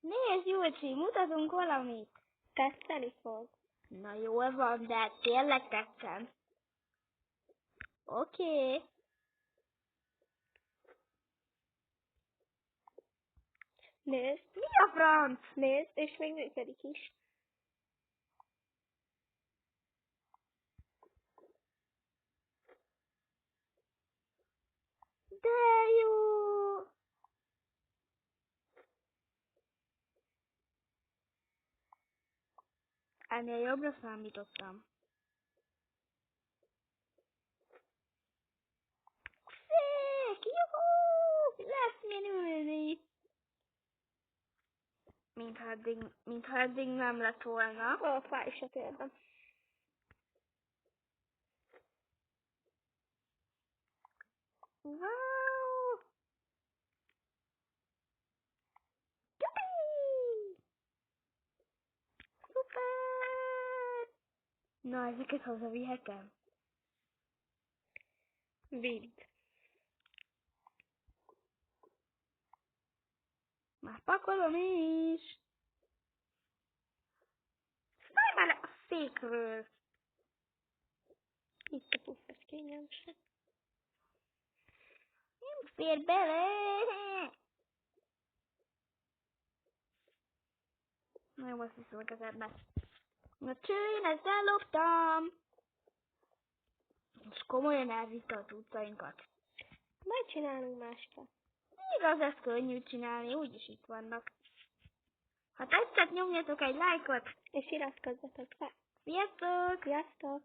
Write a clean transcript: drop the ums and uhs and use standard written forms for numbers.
Nézd, Julcsi, mutatunk valamit. Tetszeni fog. Na jól van, de tényleg tetszem. Oké. Nézd, Mi a franc? nézd, és még működik is. De jó! Ennél jobbra számítottam. Szék! Juhú! Lesz min ülni! Mintha eddig nem lett volna. Ó, fáj is a térdem. Wow! Jupi! Szuper! Na, ezeket hazavihetem? Vidd. Már pakolom is! Szállj már le a székről! Itt a puff, ez kényelmesen. Nem fér bele! Na jó, azt viszont a kezedbe. Na cső, én ezt elloptam! Most komolyan elvitte a cuccainkat. Majd csinálunk mást. Igaz, ezt könnyű csinálni, úgyis itt vannak. Ha tetszett, nyomjatok egy lájkot! És iratkozzatok fel. Sziasztok! Sziasztok!